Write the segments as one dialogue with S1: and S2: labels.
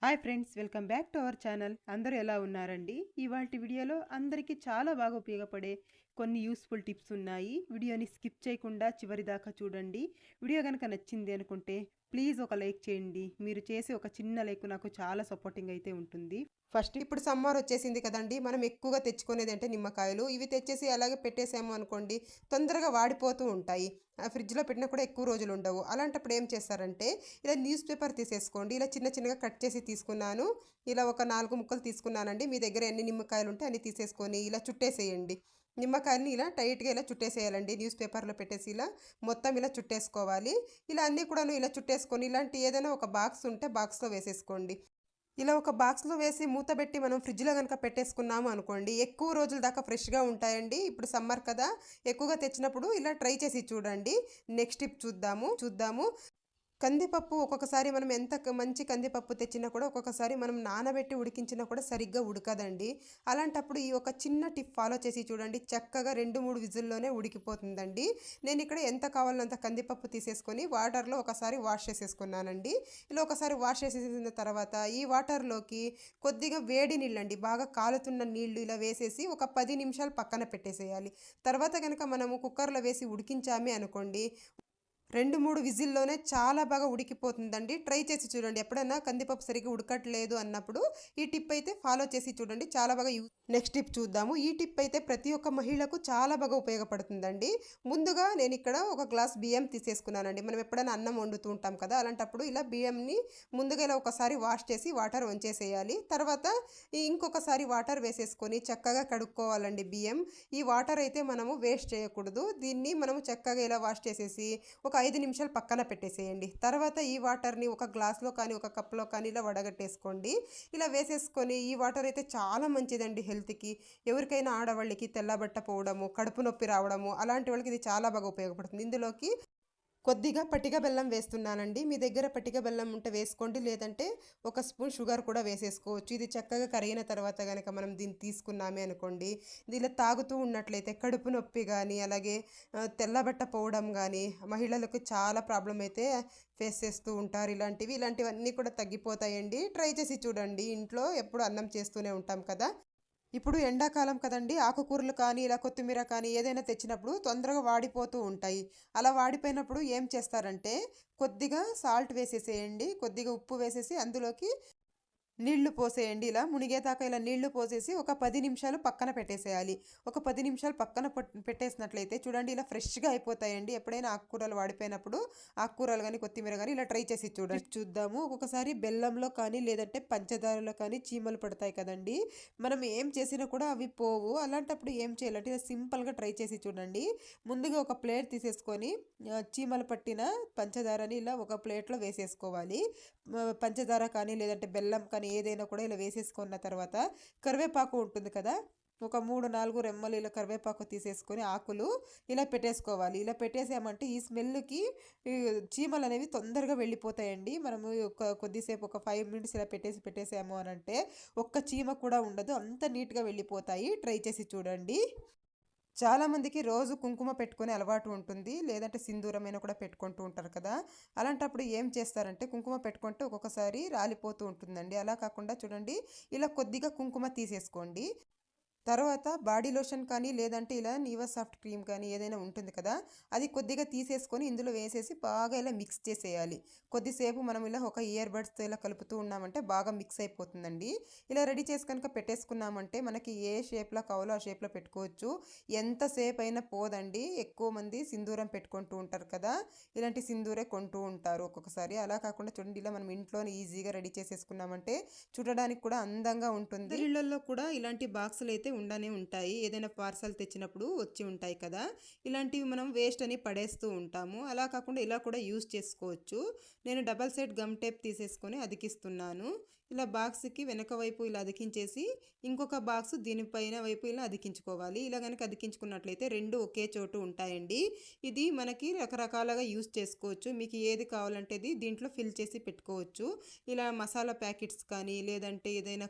S1: Hi friends, welcome back to our channel. అందరూ ఎలా ఉన్నారండి? ఇవాల్టి వీడియోలో అందరికీ చాలా బాగా ఉపయోగపడే కొన్ని యూస్ఫుల్ టిప్స్ ఉన్నాయి. వీడియోని స్కిప్ చేయకుండా చివరి దాకా చూడండి. వీడియో కనుక నచ్చింది అనుకుంటే ప్లీజ్ ఒక లైక్ చేయండి. మీరు చేసే ఒక చిన్న లైక్ నాకు చాలా సపోర్టింగ్ అయితే ఉంటుంది.
S2: ఫస్ట్ ఇప్పుడు సమ్మర్ వచ్చేసింది కదండీ! మనం ఎక్కువగా తెచ్చుకునేదంటే నిమ్మకాయలు. ఇవి తెచ్చేసి అలాగే పెట్టేసాము అనుకోండి, తొందరగా వాడిపోతూ ఉంటాయి. ఫ్రిడ్జ్‌లో పెట్టినా కూడా ఎక్కువ రోజులు ఉండవు. అలాంటప్పుడు ఏం చేస్తారంటే, ఇలా న్యూస్ పేపర్ తీసేసుకోండి. ఇలా చిన్న చిన్నగా కట్ చేసి తీసుకున్నాను. ఇలా ఒక 4 ముక్కలు తీసుకున్నానండి. మీ దగ్గర ఎన్ని నిమ్మకాయలుంటే అన్ని తీసేసుకొని ఇలా చుట్టేసేయండి. నిమ్మకాయలని ఇలా టైట్‌గా ఇలా చుట్టేసేయాలండి. న్యూస్ పేపర్‌లో పెట్టేసి ఇలా మొత్తం ఇలా చుట్టేసుకోవాలి. ఇలా అన్నీ కూడాను ఇలా చుట్టేసుకొని ఇలాంటి ఏదైనా ఒక బాక్స్ ఉంటే బాక్స్‌లో వేసేసుకోండి. ఇలా ఒక బాక్స్‌లో వేసి మూతబెట్టి మనం ఫ్రిడ్జ్‌లో గనుక పెట్టేసుకున్నాము అనుకోండి, ఎక్కువ రోజుల దాకా ఫ్రెష్‌గా ఉంటాయండి. ఇప్పుడు సమ్మర్ కదా! ఎక్కువగా తెచ్చినప్పుడు ఇలా ట్రై చేసి చూడండి. నెక్స్ట్ టిప్ చూద్దాము. కందిపప్పు ఒక్కొక్కసారి మనం ఎంత మంచి కందిపప్పు తెచ్చినా కూడా ఒక్కొక్కసారి మనం నానబెట్టి ఉడికించినా కూడా సరిగ్గా ఉడకదండి. అలాంటప్పుడు ఈ ఒక చిన్న టిప్ ఫాలో చేసి చూడండి. చక్కగా 2, 3 విజిల్‌లోనే ఉడికిపోతుందండి. నేనిక్కడ ఎంత కావాలో అంత కందిపప్పు తీసేసుకొని వాటర్‌లో ఒకసారి వాష్ చేసేసుకున్నానండి. ఇలా ఒకసారి వాష్ చేసేసిన తర్వాత ఈ వాటర్‌లోకి కొద్దిగా వేడి నీళ్ళండి, బాగా కాలుతున్న నీళ్లు ఇలా వేసేసి ఒక 10 నిమిషాలు పక్కన పెట్టేసేయాలి. తర్వాత గనక మనము కుక్కర్‌లో వేసి ఉడికించామే అనుకోండి, 2, 3 విజిల్‌లోనే చాలా బాగా ఉడికిపోతుందండి. ట్రై చేసి చూడండి. ఎప్పుడైనా కందిపప్పు సరిగ్గా ఉడకట్లేదు అన్నప్పుడు ఈ టిప్ అయితే ఫాలో చేసి చూడండి. చాలా బాగా నెక్స్ట్ టిప్ చూద్దాము. ఈ టిప్ అయితే ప్రతి ఒక్క మహిళకు చాలా బాగా ఉపయోగపడుతుందండి. ముందుగా నేనిక్కడ ఒక గ్లాస్ బియ్యం తీసేసుకున్నానండి. మనం ఎప్పుడైనా అన్నం వండుతూ ఉంటాం కదా! అలాంటప్పుడు ఇలా బియ్యంని ముందుగా ఇలా ఒకసారి వాష్ చేసి వాటర్ వంచేసేయాలి. తర్వాత ఇంకొకసారి వాటర్ వేసేసుకొని చక్కగా కడుక్కోవాలండి బియ్యం. ఈ వాటర్ అయితే మనము వేస్ట్ చేయకూడదు. దీన్ని మనము చక్కగా ఇలా వాష్ చేసేసి ఒక 5 నిమిషాలు పక్కన పెట్టేసేయండి. తర్వాత ఈ వాటర్‌ని ఒక గ్లాస్‌లో కానీ, ఒక కప్‌లో కానీ ఇలా వడగట్టేసుకోండి. ఇలా వేసేసుకొని ఈ వాటర్ అయితే చాలా మంచిదండి హెల్త్‌కి. ఎవరికైనా ఆడవాళ్ళకి తెల్లబట్ట పోవడము, కడుపు నొప్పి రావడము అలాంటి వాళ్ళకి ఇది చాలా బాగా ఉపయోగపడుతుంది. ఇందులోకి కొద్దిగా పటిక బెల్లం వేస్తున్నానండి. మీ దగ్గర పటిక బెల్లం ఉంటే వేసుకోండి. లేదంటే ఒక స్పూన్ షుగర్ కూడా వేసేసుకోవచ్చు. ఇది చక్కగా కరిగిన తర్వాత గనక మనం దీన్ని తీసుకున్నామే అనుకోండి, ఇలా తాగుతూ ఉన్నట్లయితే కడుపు నొప్పి గానీ, అలాగే తెల్లబట్ట పోవడం గానీ, మహిళలకు చాలా ప్రాబ్లమ్ అయితే ఫేస్ చేస్తూ ఉంటారు. ఇలాంటివన్నీ కూడా తగ్గిపోతాయండి. ట్రై చేసి చూడండి. ఇంట్లో ఎప్పుడు అన్నం చేస్తూనే ఉంటాం కదా! ఇప్పుడు ఎండాకాలం కదండీ! ఆకుకూరలు కానీ, ఇలా కొత్తిమీర కానీ ఏదైనా తెచ్చినప్పుడు తొందరగా వాడిపోతూ ఉంటాయి. అలా వాడిపోయినప్పుడు ఏం చేస్తారంటే, కొద్దిగా సాల్ట్ వేసేసేయండి. కొద్దిగా ఉప్పు వేసేసి అందులోకి నీళ్లు పోసేయండి. ఇలా మునిగేదాకా ఇలా నీళ్లు పోసేసి ఒక 10 నిమిషాలు పక్కన పెట్టేసేయాలి. ఒక 10 నిమిషాలు పక్కన పెట్టేసినట్లయితే చూడండి ఇలా ఫ్రెష్‌గా అయిపోతాయండి. ఎప్పుడైనా ఆకుకూరలు వాడిపోయినప్పుడు ఆకుకూరలు గానీ, కొత్తిమీర గానీ ఇలా ట్రై చేసి చూద్దాము. ఒక్కొక్కసారి బెల్లంలో కానీ, లేదంటే పంచదారలో కానీ చీమలు పడతాయి కదండీ! మనం ఏం చేసినా కూడా అవి పోవు. అలాంటప్పుడు ఏం చేయాలంటే ఇలా సింపుల్‌గా ట్రై చేసి చూడండి. ముందుగా ఒక ప్లేట్ తీసేసుకొని చీమలు పట్టిన పంచదారని ఇలా ఒక ప్లేట్‌లో వేసేసుకోవాలి. పంచదార కానీ, లేదంటే బెల్లం కానీ ఏదైనా కూడా ఇలా వేసేసుకున్న తర్వాత కరివేపాకు ఉంటుంది కదా! ఒక 3, 4 రెమ్మలు ఇలా కరివేపాకు తీసేసుకొని ఆకులు ఇలా పెట్టేసుకోవాలి. ఇలా పెట్టేసామంటే ఈ స్మెల్‌కి ఈ చీమలనేవి తొందరగా వెళ్ళిపోతాయండి. మనము కొద్దిసేపు ఒక 5 మినిట్స్ ఇలా పెట్టేసాము అనంటే ఒక్క చీమ కూడా ఉండదు. అంత నీట్‌గా వెళ్ళిపోతాయి. ట్రై చేసి చూడండి. చాలామందికి రోజు కుంకుమ పెట్టుకునే అలవాటు ఉంటుంది. లేదంటే సింధూరమైనా కూడా పెట్టుకుంటూ ఉంటారు కదా! అలాంటప్పుడు ఏం చేస్తారంటే కుంకుమ పెట్టుకుంటే ఒక్కొక్కసారి రాలిపోతూ ఉంటుందండి. అలా కాకుండా చూడండి ఇలా కొద్దిగా కుంకుమ తీసేసుకోండి. తర్వాత బాడీ లోషన్ కానీ, లేదంటే ఇలా నీవా సాఫ్ట్ క్రీమ్ కానీ ఏదైనా ఉంటుంది కదా! అది కొద్దిగా తీసేసుకొని ఇందులో వేసేసి బాగా ఇలా మిక్స్ చేసేయాలి. కొద్దిసేపు మనం ఇలా ఒక ఇయర్ బడ్స్‌తో ఇలా కలుపుతూ ఉన్నామంటే బాగా మిక్స్ అయిపోతుందండి. ఇలా రెడీ చేసి కనుక పెట్టేసుకున్నామంటే మనకి ఏ షేప్‌లో కావాలో ఆ షేప్‌లో పెట్టుకోవచ్చు. ఎంతసేపయినా పోదండి. ఎక్కువ మంది సింధూరం పెట్టుకుంటూ ఉంటారు కదా! ఇలాంటి సింధూరే కొంటూ ఉంటారు ఒక్కొక్కసారి. అలా కాకుండా చూడండి ఇలా మనం ఇంట్లోనే ఈజీగా రెడీ చేసేసుకున్నామంటే చూడడానికి కూడా అందంగా ఉంటుంది. అందరి ఇళ్లల్లో కూడా ఇలాంటి బాక్సులైతే ఉండనే ఉంటాయి. ఏదైనా పార్సెల్ తెచ్చినప్పుడు వచ్చి ఉంటాయి కదా! ఇలాంటివి మనం వేస్ట్ అని పడేస్తూ ఉంటాము. అలా కాకుండా ఇలా కూడా యూజ్ చేసుకోవచ్చు. నేను డబల్ సైడ్ గమ్ టేప్ తీసేసుకొని అతికిస్తున్నాను. ఇలా బాక్స్‌కి వెనక వైపు ఇలా అతికించేసి ఇంకొక బాక్స్ దీనిపైన వైపు ఇలా అతికించుకోవాలి. ఇలా గనక అతికించుకున్నట్లయితే 2 ఒకే చోటు ఉంటాయండి. ఇది మనకి రకరకాలుగా యూజ్ చేసుకోవచ్చు. మీకు ఏది కావాలంటే అది దీంట్లో ఫిల్ చేసి పెట్టుకోవచ్చు. ఇలా మసాలా ప్యాకెట్స్ కానీ, లేదంటే ఏదైనా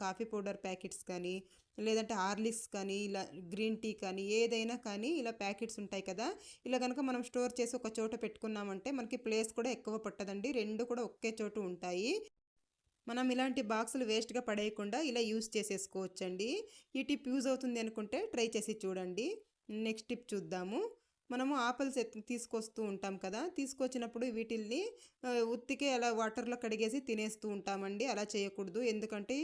S2: కాఫీ పౌడర్ ప్యాకెట్స్ కానీ, లేదంటే హార్లిక్స్ కానీ, ఇలా గ్రీన్ టీ కానీ, ఏదైనా కానీ ఇలా ప్యాకెట్స్ ఉంటాయి కదా! ఇలా గనక మనం స్టోర్ చేసి ఒక చోట పెట్టుకున్నామంటే మనకి ప్లేస్ కూడా ఎక్కువ పట్టదండి. 2 కూడా ఒకే చోట ఉంటాయి. మనం ఇలాంటి బాక్సులు వేస్ట్గా పడేయకుండా ఇలా యూస్ చేసేసుకోవచ్చండి. ఈ టిప్ యూజ్ అవుతుంది అనుకుంటే ట్రై చేసి చూడండి. నెక్స్ట్ టిప్ చూద్దాము. మనము ఆపిల్స్ తీసుకొస్తూ ఉంటాం కదా, తీసుకొచ్చినప్పుడు వీటిల్ని ఉత్తికే అలా వాటర్లో కడిగేసి తినేస్తూ ఉంటామండి. అలా చేయకూడదు, ఎందుకంటే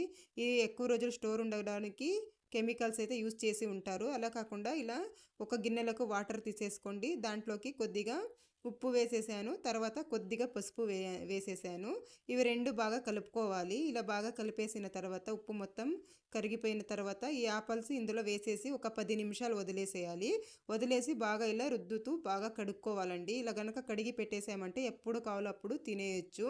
S2: ఈ ఎక్కువ రోజులు స్టోర్ ఉండడానికి కెమికల్స్ అయితే యూజ్ చేసి ఉంటారు. అలా కాకుండా ఇలా ఒక గిన్నెలకు వాటర్ తీసేసుకోండి, దాంట్లోకి కొద్దిగా ఉప్పు వేసేసాను, తర్వాత కొద్దిగా పసుపు వేసేసాను. ఇవి రెండు బాగా కలుపుకోవాలి. ఇలా బాగా కలిపేసిన తర్వాత ఉప్పు మొత్తం కరిగిపోయిన తర్వాత ఈ ఆపిల్స్ ఇందులో వేసేసి ఒక 10 నిమిషాలు వదిలేసేయాలి. వదిలేసి బాగా ఇలా రుద్దుతూ బాగా కడుక్కోవాలండి. ఇలా కనుక కడిగి పెట్టేసామంటే ఎప్పుడు కావాలో అప్పుడు తినేయచ్చు.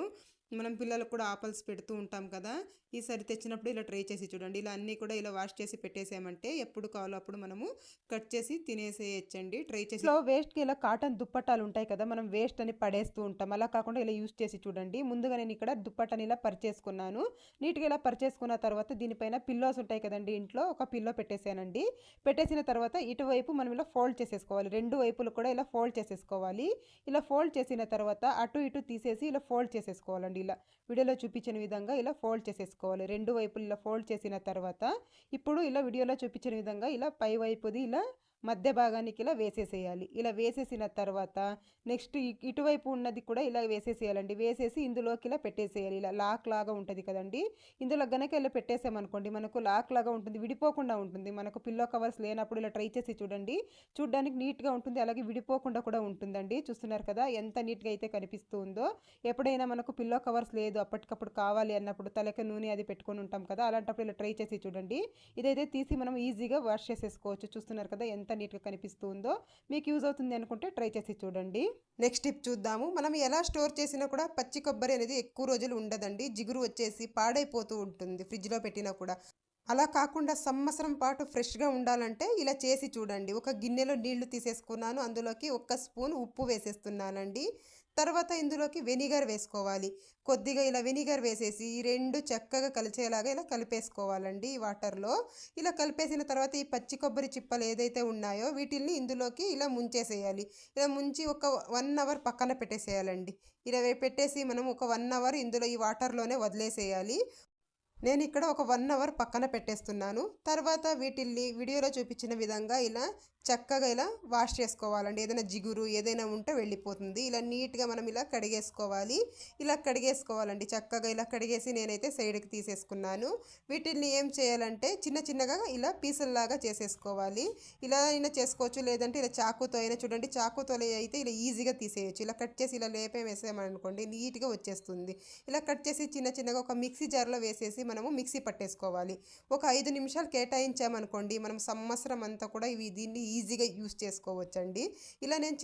S2: మనం పిల్లలకు కూడా ఆపిల్స్ పెడుతూ ఉంటాం కదా, ఈసారి తెచ్చినప్పుడు ఇలా ట్రై చేసి చూడండి. ఇలా అన్నీ కూడా ఇలా వాష్ చేసి పెట్టేసామంటే ఎప్పుడు కావాలో అప్పుడు మనము కట్ చేసి తినేసేయచ్చండి. ట్రై చేసి
S1: వేస్ట్కి ఇలా కాటన్ దుప్పట్టాలు ఉంటాయి కదా, మనం వేస్ట్ అని పడేస్తూ ఉంటాం. అలా కాకుండా ఇలా యూస్ చేసి చూడండి. ముందుగా నేను ఇక్కడ దుప్పట్టని ఇలా పరిచేసుకున్నాను. నీట్గా ఇలా పరిచేసుకున్న తర్వాత దీనిపైన పిల్లోస్ ఉంటాయి కదండి, ఇంట్లో ఒక పిల్లో పెట్టేసానండి. పెట్టేసిన తర్వాత ఇటువైపు మనం ఇలా ఫోల్డ్ చేసేసుకోవాలి. రెండు వైపులు కూడా ఇలా ఫోల్డ్ చేసేసుకోవాలి. ఇలా ఫోల్డ్ చేసిన తర్వాత అటు ఇటు తీసేసి ఇలా ఫోల్డ్ చేసేసుకోవాలండి. ఇలా వీడియోలో చూపించిన విధంగా ఇలా ఫోల్డ్ చేసేసుకోవాలి. రెండు వైపులు ఇలా ఫోల్డ్ చేసిన తర్వాత ఇప్పుడు ఇలా వీడియోలో చూపించిన విధంగా ఇలా పై వైపుది ఇలా మధ్య భాగానికి ఇలా వేసేసేయాలి. ఇలా వేసేసిన తర్వాత నెక్స్ట్ ఇటువైపు ఉన్నది కూడా ఇలా వేసేసేయాలండి. వేసేసి ఇందులోకి ఇలా పెట్టేసేయాలి. ఇలా లాక్ లాగా ఉంటుంది కదండి, ఇందులో గనక ఇలా పెట్టేసామనుకోండి మనకు లాక్ లాగా ఉంటుంది, విడిపోకుండా ఉంటుంది. మనకు పిల్లో కవర్స్ లేనప్పుడు ఇలా ట్రై చేసి చూడండి, చూడడానికి నీట్గా ఉంటుంది, అలాగే విడిపోకుండా కూడా ఉంటుందండి. చూస్తున్నారు కదా ఎంత నీట్గా అయితే కనిపిస్తూ ఉందో. ఎప్పుడైనా మనకు పిల్లో కవర్స్ లేదు, అప్పటికప్పుడు కావాలి అన్నప్పుడు తలకి నూనె అది పెట్టుకొని ఉంటాం కదా, అలాంటప్పుడు ఇలా ట్రై చేసి చూడండి. ఇదైతే తీసి మనం ఈజీగా వాష్ చేసేసుకోవచ్చు. చూస్తున్నారు కదా ఎంత నీట్గా కనిపిస్తుందో. మీకు యూజ్ అవుతుంది అనుకుంటే ట్రై చేసి చూడండి.
S2: నెక్స్ట్ టిప్ చూద్దాము. మనం ఎలా స్టోర్ చేసినా కూడా పచ్చి కొబ్బరి అనేది ఎక్కువ రోజులు ఉండదండి. జిగురు వచ్చేసి పాడైపోతూ ఉంటుంది ఫ్రిడ్జ్లో పెట్టినా కూడా. అలా కాకుండా సంవత్సరం పాటు ఫ్రెష్గా ఉండాలంటే ఇలా చేసి చూడండి. ఒక గిన్నెలో నీళ్లు తీసేసుకున్నాను, అందులోకి 1 స్పూన్ ఉప్పు వేసేస్తున్నానండి. తర్వాత ఇందులోకి వెనిగర్ వేసుకోవాలి. కొద్దిగా ఇలా వెనిగర్ వేసేసి ఈ రెండు చక్కగా కలిసేలాగా ఇలా కలిపేసుకోవాలండి ఈ వాటర్లో. ఇలా కలిపేసిన తర్వాత ఈ పచ్చి కొబ్బరి చిప్పలు ఏదైతే ఉన్నాయో వీటిల్ని ఇందులోకి ఇలా ముంచేసేయాలి. ఇలా ముంచి ఒక 1 అవర్ పక్కన పెట్టేసేయాలండి. ఇలా పెట్టేసి మనం ఒక 1 అవర్ ఇందులో ఈ వాటర్లోనే వదిలేసేయాలి. నేను ఇక్కడ ఒక 1 అవర్ పక్కన పెట్టేస్తున్నాను. తర్వాత వీటిల్ని వీడియోలో చూపించిన విధంగా ఇలా చక్కగా ఇలా వాష్ చేసుకోవాలండి. ఏదైనా జిగురు ఏదైనా ఉంటే వెళ్ళిపోతుంది. ఇలా నీట్గా మనం ఇలా కడిగేసుకోవాలి. ఇలా కడిగేసుకోవాలండి చక్కగా. ఇలా కడిగేసి నేనైతే సైడ్కి తీసేసుకున్నాను. వీటిల్ని ఏం చేయాలంటే చిన్న చిన్నగా ఇలా పీసుల్లాగా చేసేసుకోవాలి. ఇలా అయినా చేసుకోవచ్చు, లేదంటే ఇలా చాకుతో అయినా చూడండి. చాకుతో అయితే ఇలా ఈజీగా తీసేయచ్చు. ఇలా కట్ చేసి ఇలా వేసామనుకోండి నీట్గా వచ్చేస్తుంది. ఇలా కట్ చేసి చిన్న చిన్నగా ఒక మిక్సీ జార్లో వేసేసి మనము మిక్సీ పట్టేసుకోవాలి. ఒక 5 నిమిషాలు కేటాయించామనుకోండి మనం సంవత్సరం అంతా కూడా దీన్ని ఈజీగా యూస్ చేసుకోవచ్చండి. ఇలా నేను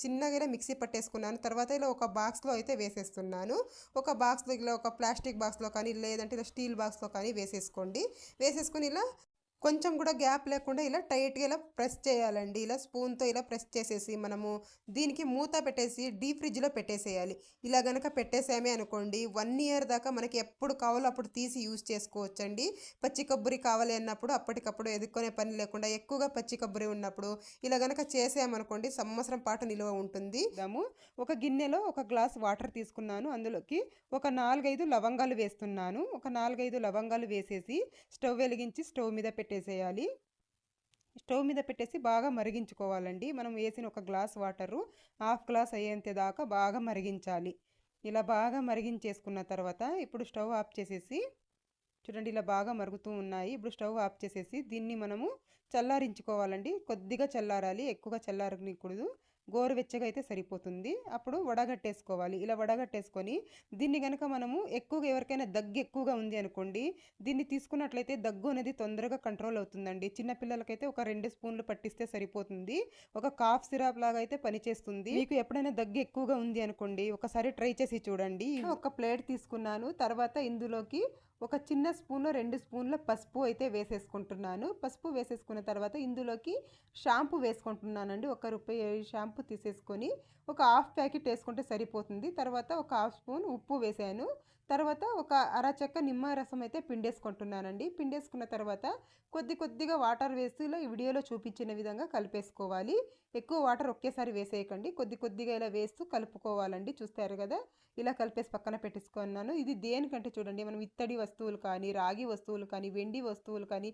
S2: చిన్నగా మిక్సీ పట్టేసుకున్నాను. తర్వాత ఇలా ఒక బాక్స్లో అయితే వేసేస్తున్నాను. ఒక బాక్స్లో ఇలా ఒక ప్లాస్టిక్ బాక్స్లో కానీ లేదంటే ఇలా స్టీల్ బాక్స్లో కానీ వేసేసుకోండి. వేసేసుకొని ఇలా కొంచెం కూడా గ్యాప్ లేకుండా ఇలా టైట్గా ఇలా ప్రెస్ చేయాలండి. ఇలా స్పూన్తో ఇలా ప్రెస్ చేసేసి మనము దీనికి మూత పెట్టేసి డీప్ ఫ్రిడ్జ్లో పెట్టేసేయాలి. ఇలా గనక పెట్టేసామే అనుకోండి 1 ఇయర్ దాకా మనకి ఎప్పుడు కావాలో అప్పుడు తీసి యూజ్ చేసుకోవచ్చండి. పచ్చి కొబ్బరి కావాలి అన్నప్పుడు అప్పటికప్పుడు ఎదుర్కొనే పని లేకుండా ఎక్కువగా పచ్చి కొబ్బరి ఉన్నప్పుడు ఇలా గనక చేసామనుకోండి సంవత్సరం పాటు నిల్వ ఉంటుంది. ఒక గిన్నెలో ఒక గ్లాస్ వాటర్ తీసుకున్నాను, అందులోకి ఒక 4-5 లవంగాలు వేస్తున్నాను. ఒక 4-5 లవంగాలు వేసేసి స్టవ్ వెలిగించి స్టవ్ మీద పెట్టేసేయాలి. స్టవ్ మీద పెట్టేసి బాగా మరిగించుకోవాలండి. మనం వేసిన ఒక గ్లాస్ వాటరు 1/2 గ్లాస్ అయ్యేంత దాకా బాగా మరిగించాలి. ఇలా బాగా మరిగించేసుకున్న తర్వాత ఇప్పుడు స్టవ్ ఆఫ్ చేసేసి చూడండి ఇలా బాగా మరుగుతూ ఉన్నాయి. ఇప్పుడు స్టవ్ ఆఫ్ చేసేసి దీన్ని మనము చల్లారించుకోవాలండి. కొద్దిగా చల్లారాలి, ఎక్కువగా చల్లారనికూడదు. గోరువెచ్చగా అయితే సరిపోతుంది. అప్పుడు వడగట్టేసుకోవాలి. ఇలా వడగట్టేసుకొని దీన్ని కనుక మనము ఎవరికైనా దగ్గు ఎక్కువగా ఉంది అనుకోండి, దీన్ని తీసుకున్నట్లయితే దగ్గు అనేది తొందరగా కంట్రోల్ అవుతుందండి. చిన్నపిల్లలకైతే ఒక 2 స్పూన్లు పట్టిస్తే సరిపోతుంది. ఒక కాఫ్ సిరప్ లాగా అయితే పనిచేస్తుంది. మీకు ఎప్పుడైనా దగ్గు ఎక్కువగా ఉంది అనుకోండి ఒకసారి ట్రై చేసి చూడండి. ఒక ప్లేట్ తీసుకున్నాను. తర్వాత ఇందులోకి ఒక చిన్న స్పూన్లో 2 స్పూన్ల పసుపు అయితే వేసేసుకుంటున్నాను. పసుపు వేసేసుకున్న తర్వాత ఇందులోకి షాంపూ వేసుకుంటున్నానండి. ₹1 షాంపూ తీసేసుకొని ఒక 1/2 ప్యాకెట్ వేసుకుంటే సరిపోతుంది. తర్వాత ఒక 1/2 స్పూన్ ఉప్పు వేసాను.
S1: తర్వాత ఒక అరచెక్క నిమ్మ రసం అయితే పిండేసుకుంటున్నానండి. పిండేసుకున్న తర్వాత కొద్దిగా వాటర్ వేసి ఇలా ఈ వీడియోలో చూపించిన విధంగా కలిపేసుకోవాలి. ఎక్కువ వాటర్ ఒకేసారి వేసేయకండి. కొద్దిగా ఇలా వేస్తూ కలుపుకోవాలండి. చూస్తారు కదా, ఇలా కలిపేసి పక్కన పెట్టేసుకున్నాను. ఇది దేనికంటే చూడండి, మనం ఇత్తడి వస్తువులు కానీ, రాగి వస్తువులు కానీ, వెండి వస్తువులు కానీ,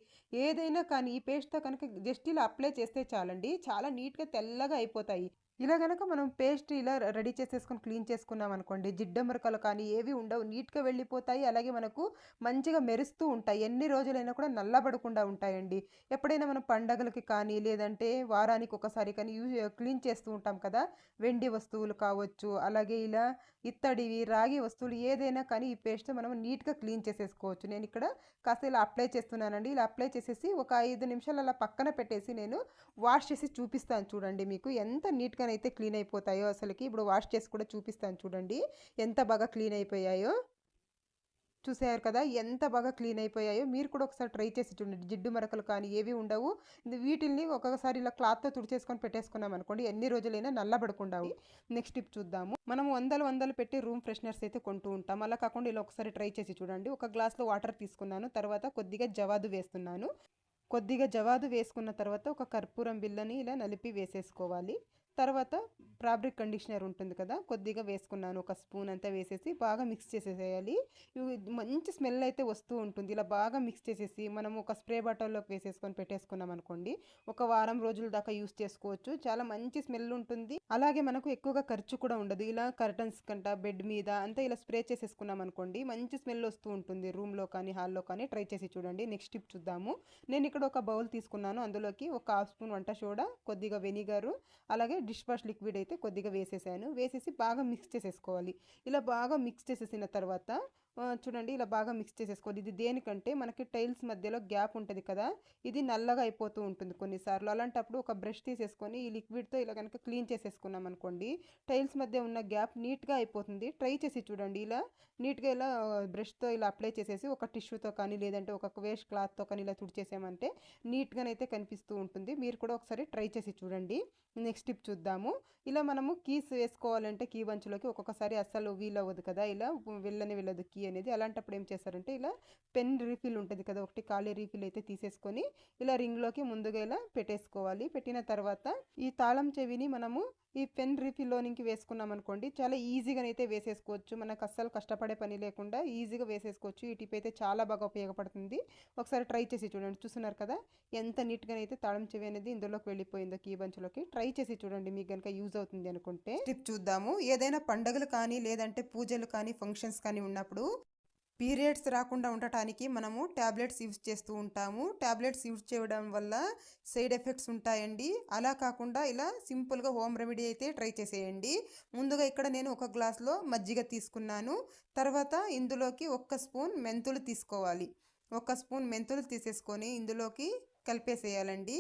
S1: ఏదైనా కానీ ఈ పేస్ట్‌తో కనుక జస్ట్ ఇలా అప్లై చేస్తే చాలండి, చాలా నీట్‌గా తెల్లగా అయిపోతాయి. ఇలా గనక మనం పేస్ట్ ఇలా రెడీ చేసేసుకొని క్లీన్ చేసుకున్నాం అనుకోండి, జిడ్డమరకలు కానీ ఏవి ఉండవు, నీట్‌గా వెళ్ళిపోతాయి. అలాగే మనకు మంచిగా మెరుస్తూ ఉంటాయి. ఎన్ని రోజులైనా కూడా నల్లబడకుండా ఉంటాయండి. ఎప్పుడైనా మనం పండగలకి కానీ, లేదంటే వారానికి ఒకసారి కానీ క్లీన్ చేస్తూ ఉంటాం కదా, వెండి వస్తువులు కావచ్చు, అలాగే ఇలా ఇత్తడివి, రాగి వస్తువులు ఏదైనా కానీ ఈ పేస్ట్‌తో మనం నీట్‌గా క్లీన్ చేసేసుకోవచ్చు. నేను ఇక్కడ కాస్త ఇలా అప్లై చేస్తున్నానండి. ఇలా అప్లై చేసేసి ఒక 5 నిమిషాలు అలా పక్కన పెట్టేసి నేను వాష్ చేసి చూపిస్తాను చూడండి. మీకు ఎంత నీట్‌గానైతే క్లీన్ అయిపోతాయో అసలకి. ఇప్పుడు వాష్ చేసి కూడా చూపిస్తాను చూడండి, ఎంత బాగా క్లీన్ అయిపోయాయో. చూసారు కదా, ఎంత బాగా క్లీన్ అయిపోయాయో. మీరు కూడా ఒకసారి ట్రై చేసి చూడండి. జిడ్డు మరకలు కానీ ఏవి ఉండవు. వీటిల్ని ఒక్కొక్కసారి ఇలా క్లాత్తో తుడిచేసుకొని పెట్టేసుకున్నాం అనుకోండి, ఎన్ని రోజులైనా నల్లబడకుండా. నెక్స్ట్ టిప్ చూద్దాము. మనం వందలు పెట్టి రూమ్ ఫ్రెషనర్స్ అయితే కొంటూ ఉంటాం. అలా కాకుండా ఇలా ఒకసారి ట్రై చేసి చూడండి. ఒక గ్లాస్లో వాటర్ తీసుకున్నాను, తర్వాత కొద్దిగా జవాదు వేస్తున్నాను. కొద్దిగా జవాదు వేసుకున్న తర్వాత ఒక కర్పూరం బిళ్ళని ఇలా నలిపి వేసేసుకోవాలి. తర్వాత ఫ్యాబ్రిక్ కండిషనర్ ఉంటుంది కదా, కొద్దిగా వేసుకున్నాను, ఒక స్పూన్ అంతా వేసేసి బాగా మిక్స్ చేసేసేయాలి. ఇవి మంచి స్మెల్ అయితే వస్తూ ఉంటుంది. ఇలా బాగా మిక్స్ చేసేసి మనం ఒక స్ప్రే బాటిల్లోకి వేసేసుకొని పెట్టేసుకున్నాం అనుకోండి, ఒక వారం రోజుల దాకా యూస్ చేసుకోవచ్చు. చాలా మంచి స్మెల్ ఉంటుంది. అలాగే మనకు ఎక్కువగా ఖర్చు కూడా ఉండదు. ఇలా కర్టన్స్ కంట, బెడ్ మీద అంతా ఇలా స్ప్రే చేసేసుకున్నాం అనుకోండి, మంచి స్మెల్ వస్తూ ఉంటుంది. రూమ్లో కానీ హాల్లో కానీ ట్రై చేసి చూడండి. నెక్స్ట్ టిప్ చూద్దాము. నేను ఇక్కడ ఒక బౌల్ తీసుకున్నాను. అందులోకి ఒక హాఫ్ స్పూన్ వంట సోడా, కొద్దిగా వెనిగరు, అలాగే డిష్ వాష్ లిక్విడ్ అయితే కొద్దిగా వేసేసాను. వేసేసి బాగా మిక్స్ చేసేసుకోవాలి. ఇలా బాగా మిక్స్ చేసేసిన తర్వాత చూడండి, ఇలా బాగా మిక్స్ చేసేసుకోవాలి. ఇది దేనికంటే మనకి టైల్స్ మధ్యలో గ్యాప్ ఉంటుంది కదా, ఇది నల్లగా అయిపోతూ ఉంటుంది కొన్నిసార్లు. అలాంటప్పుడు ఒక బ్రష్ తీసేసుకొని ఈ లిక్విడ్తో ఇలా కనుక క్లీన్ చేసేసుకున్నాం అనుకోండి, టైల్స్ మధ్య ఉన్న గ్యాప్ నీట్గా అయిపోతుంది. ట్రై చేసి చూడండి. ఇలా నీట్గా ఇలా బ్రష్తో ఇలా అప్లై చేసేసి ఒక టిష్యూతో కానీ, లేదంటే ఒక వేస్ట్ క్లాత్తో కానీ ఇలా తుడిచేసామంటే నీట్గానైతే కనిపిస్తూ ఉంటుంది. మీరు కూడా ఒకసారి ట్రై చేసి చూడండి. నెక్స్ట్ టిప్ చూద్దాము. ఇలా మనము కీస్ వేసుకోవాలంటే కీ బంచులోకి ఒక్కొక్కసారి అస్సలు వీలవ్వదు కదా, ఇలా వెళ్ళదు కీ అనేది. అలాంటప్పుడు ఏం చేస్తారంటే ఇలా పెన్ రీఫిల్ ఉంటుంది కదా, ఒకటి ఖాళీ రీఫిల్ అయితే తీసేసుకొని ఇలా రింగ్లోకి ముందుగా ఇలా పెట్టేసుకోవాలి. పెట్టిన తర్వాత ఈ తాళం చెవిని మనము ఈ పెన్ రీఫిల్లోనికి వేసుకున్నాం అనుకోండి, చాలా ఈజీగానైతే వేసేసుకోవచ్చు. మనకు అస్సలు కష్టపడే పని లేకుండా ఈజీగా వేసేసుకోవచ్చు. ఈ టిప్ అయితే చాలా బాగా ఉపయోగపడుతుంది. ఒకసారి ట్రై చేసి చూడండి. చూస్తున్నారు కదా, ఎంత నీట్గానైతే తాళం చెవి అనేది ఇందులోకి వెళ్ళిపోయిందో కీ బంచులోకి. ట్రై చేసి చూడండి, మీకు కనుక యూజ్ అవుతుంది అనుకుంటే. టిప్ చూద్దాము. ఏదైనా పండుగలు కానీ, లేదంటే పూజలు కానీ, ఫంక్షన్స్ కానీ ఉన్నప్పుడు పీరియడ్స్ రాకుండా ఉండటానికి మనము ట్యాబ్లెట్స్ యూజ్ చేస్తూ ఉంటాము. ట్యాబ్లెట్స్ యూజ్ చేయడం వల్ల సైడ్ ఎఫెక్ట్స్ ఉంటాయండి. అలా కాకుండా ఇలా సింపుల్గా హోమ్ రెమెడీ అయితే ట్రై చేసేయండి. ముందుగా ఇక్కడ నేను ఒక గ్లాస్లో మజ్జిగ తీసుకున్నాను. తర్వాత ఇందులోకి 1 స్పూన్ మెంతులు తీసుకోవాలి. 1 స్పూన్ మెంతులు తీసేసుకొని ఇందులోకి కలిపేసేయాలండి.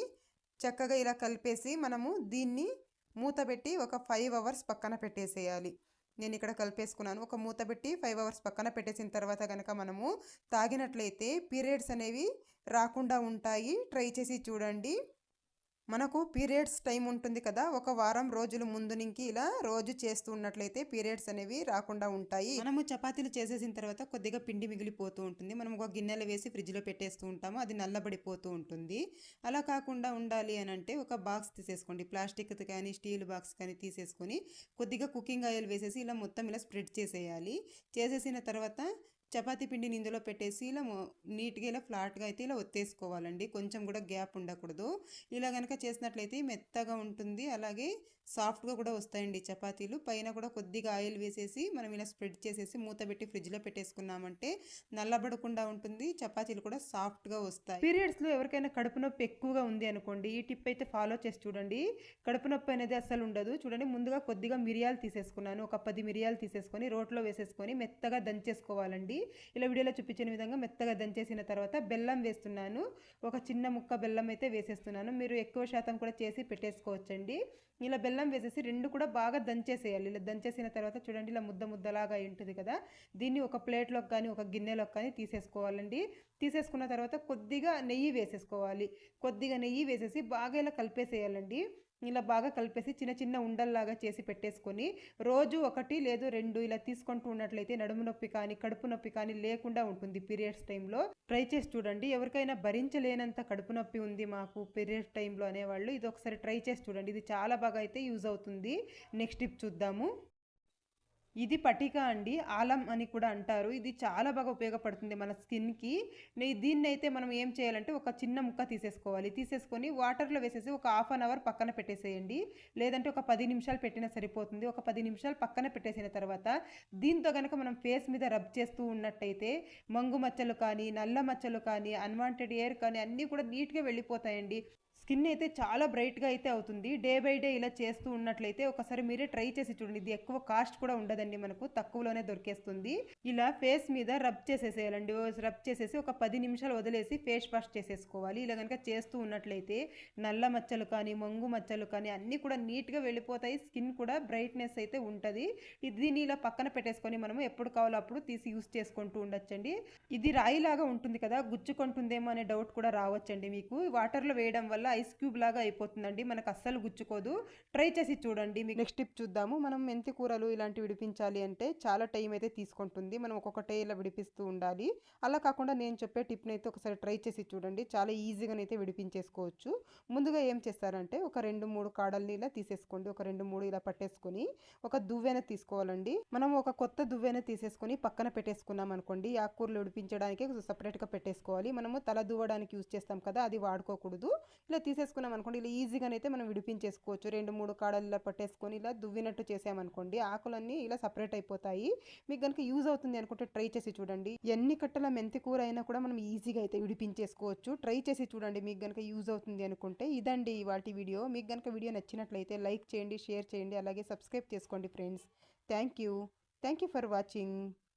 S1: చక్కగా ఇలా కలిపేసి మనము దీన్ని మూత పెట్టి ఒక 5 అవర్స్ పక్కన పెట్టేసేయాలి. నేను ఇక్కడ కలిపేసుకున్నాను. ఒక మూత పెట్టి 5 అవర్స్ పక్కన పెట్టేసిన తర్వాత కనుక మనము తాగినట్లయితే పీరియడ్స్ అనేవి రాకుండా ఉంటాయి. ట్రై చేసి చూడండి. మనకు పీరియడ్స్ టైం ఉంటుంది కదా, ఒక వారం రోజుల ముందు నుంచి ఇలా రోజు చేస్తూ ఉన్నట్లయితే పీరియడ్స్ అనేవి రాకుండా ఉంటాయి. మనము చపాతీలు చేసేసిన తర్వాత కొద్దిగా పిండి మిగిలిపోతూ ఉంటుంది. మనం ఒక గిన్నెలో వేసి ఫ్రిడ్జ్లో పెట్టేస్తూ ఉంటాము, అది నల్లబడిపోతూ ఉంటుంది. అలా కాకుండా ఉండాలి అని అంటే ఒక బాక్స్ తీసేసుకోండి. ప్లాస్టిక్ కానీ స్టీల్ బాక్స్ కానీ తీసేసుకొని కొద్దిగా కుకింగ్ ఆయిల్ వేసేసి ఇలా మొత్తం ఇలా స్ప్రెడ్ చేసేయాలి. చేసేసిన తర్వాత చపాతీ పిండిని ఇందులో పెట్టేసి ఇలా నీట్గా ఇలా ఫ్లాట్గా అయితే ఇలా ఒత్తేసుకోవాలండి. కొంచెం కూడా గ్యాప్ ఉండకూడదు. ఇలా కనుక చేసినట్లయితే మెత్తగా ఉంటుంది, అలాగే సాఫ్ట్గా కూడా వస్తాయండి చపాతీలు. పైన కూడా కొద్దిగా ఆయిల్ వేసేసి మనం ఇలా స్ప్రెడ్ చేసేసి మూత పెట్టి ఫ్రిడ్జ్లో పెట్టేసుకున్నామంటే నల్లబడకుండా ఉంటుంది, చపాతీలు కూడా సాఫ్ట్గా వస్తాయి. పీరియడ్స్లో ఎవరికైనా కడుపు నొప్పి ఎక్కువగా ఉంది అనుకోండి, ఈ టిప్ అయితే ఫాలో చేసి చూడండి. కడుపు నొప్పి అనేది అస్సలు ఉండదు. చూడండి, ముందుగా కొద్దిగా మిరియాలు తీసేసుకున్నాను. ఒక 10 మిరియాలు తీసేసుకొని రోట్లో వేసేసుకొని మెత్తగా దంచేసుకోవాలండి. ఇలా వీడియోలో చూపించిన విధంగా మెత్తగా దంచేసిన తర్వాత బెల్లం వేస్తున్నాను. ఒక చిన్న ముక్క బెల్లం అయితే వేసేస్తున్నాను. మీరు ఎక్కువ శాతం కూడా చేసి పెట్టేసుకోవచ్చండి. ఇలా బెల్లం వేసేసి రెండు కూడా బాగా దంచేసేయాలి. ఇలా దంచేసిన తర్వాత చూడండి, ఇలా ముద్దలాగా ఉంటుంది కదా, దీన్ని ఒక ప్లేట్లోకి కానీ ఒక గిన్నెలోకి కానీ తీసేసుకోవాలండి. తీసేసుకున్న తర్వాత కొద్దిగా నెయ్యి వేసేసుకోవాలి. కొద్దిగా నెయ్యి వేసేసి బాగా ఇలా కలిపేసేయాలండి. ఇలా బాగా కలిపేసి చిన్న చిన్న ఉండల్లాగా చేసి పెట్టేసుకొని రోజు 1 లేదా 2 ఇలా తీసుకుంటూ ఉన్నట్లయితే నడుము నొప్పి కానీ కడుపు నొప్పి కానీ లేకుండా ఉంటుంది పీరియడ్స్ టైంలో. ట్రై చేసి చూడండి. ఎవరికైనా భరించలేనంత కడుపు నొప్పి ఉంది మాకు పీరియడ్స్ టైంలో అనేవాళ్ళు ఇది ఒకసారి ట్రై చేసి చూడండి. ఇది చాలా బాగా అయితే యూజ్ అవుతుంది. నెక్స్ట్ టిప్ చూద్దాము. ఇది పటిక అండి. ఆలం అని కూడా అంటారు. ఇది చాలా బాగా ఉపయోగపడుతుంది మన స్కిన్‌కి. దీన్నైతే మనం ఏం చేయాలంటే ఒక చిన్న ముక్క తీసేసుకోవాలి. తీసేసుకొని వాటర్‌లో వేసేసి ఒక హాఫ్ అన్ అవర్ పక్కన పెట్టేసేయండి. లేదంటే ఒక 10 నిమిషాలు పెట్టినా సరిపోతుంది. ఒక 10 నిమిషాలు పక్కన పెట్టేసిన తర్వాత దీంతో గనక మనం ఫేస్ మీద రబ్ చేస్తూ ఉన్నట్టయితే మంగు మచ్చలు కానీ, నల్ల మచ్చలు కానీ, అన్‌వాంటెడ్ హెయిర్ కానీ అన్నీ కూడా నీట్‌గా వెళ్ళిపోతాయండి. స్కిన్ అయితే చాలా బ్రైట్‌గా అయితే అవుతుంది. డే బై డే ఇలా చేస్తూ ఉన్నట్లయితే ఒకసారి మీరే ట్రై చేసి చూడండి. ఇది ఎక్కువ కాస్ట్ కూడా ఉండదండి మనకు. తక్కువలోనే దొరికేస్తుంది. ఇలా ఫేస్ మీద రబ్ చేసేసేయాలండి. రబ్ చేసేసి ఒక 10 నిమిషాలు వదిలేసి ఫేస్ వాష్ చేసేసుకోవాలి. ఇలా గనక చేస్తూ ఉన్నట్లయితే నల్ల మచ్చలు కానీ, మంగు మచ్చలు కానీ అన్నీ కూడా నీట్‌గా వెళ్ళిపోతాయి. స్కిన్ కూడా బ్రైట్‌నెస్ అయితే ఉంటది. దీన్ని ఇలా పక్కన పెట్టేసుకొని మనము ఎప్పుడు కావాలో అప్పుడు తీసి యూజ్ చేసుకుంటూ ఉండొచ్చండి. ఇది రాయిలాగా ఉంటుంది కదా! గుచ్చుకుంటుందేమో అనే డౌట్ కూడా రావచ్చండి మీకు. వాటర్‌లో వేయడం వల్ల ఐస్ క్యూబ్ లాగా అయిపోతుందండి. మనకు అస్సలు గుచ్చుకోదు. ట్రై చేసి చూడండి. నెక్స్ట్ టిప్ చూద్దాము. మనం మెంతి కూరలు ఇలాంటివి విడిపించాలి అంటే చాలా టైం అయితే తీసుకుంటుంది. మనం ఒక్కొక్కటే ఇలా విడిపిస్తూ ఉండాలి. అలా కాకుండా నేను చెప్పే టిప్‌ని అయితే ఒకసారి ట్రై చేసి చూడండి. చాలా ఈజీగానైతే విడిపించేసుకోవచ్చు. ముందుగా ఏం చేస్తారంటే ఒక 2, 3 కాడల్ని ఇలా తీసేసుకోండి. ఒక 2, 3 ఇలా పట్టేసుకొని ఒక దువ్వెన తీసుకోవాలండి. మనం ఒక కొత్త దువ్వెన తీసేసుకొని పక్కన పెట్టేసుకున్నాం అనుకోండి. ఆకుకూరలు విడిపించడానికి సెపరేట్‌గా పెట్టేసుకోవాలి. మనము తల దువ్వడానికి యూజ్ చేస్తాం కదా! అది వాడుకోకూడదు. ఇలా తీసేసుకున్నాం అనుకోండి ఇలా ఈజీగానైతే మనం విడిపించేసుకోవచ్చు. 2, 3 కాడలు ఇలా పట్టేసుకొని ఇలా దువ్వినట్టు చేసామనుకోండి ఆకులన్నీ ఇలా సపరేట్ అయిపోతాయి. మీకు గనుక యూజ్ అవుతుంది అనుకుంటే ట్రై చేసి చూడండి. ఎన్ని కట్టల మెంతి కూర అయినా కూడా మనం ఈజీగా అయితే విడిపించేసుకోవచ్చు. ట్రై చేసి చూడండి. మీకు గనుక యూజ్ అవుతుంది అనుకుంటే ఇదండి ఇవాల్టి వీడియో. మీకు గనుక వీడియో నచ్చినట్లయితే లైక్ చేయండి, షేర్ చేయండి, అలాగే సబ్స్క్రైబ్ చేసుకోండి friends. Thank you for watching.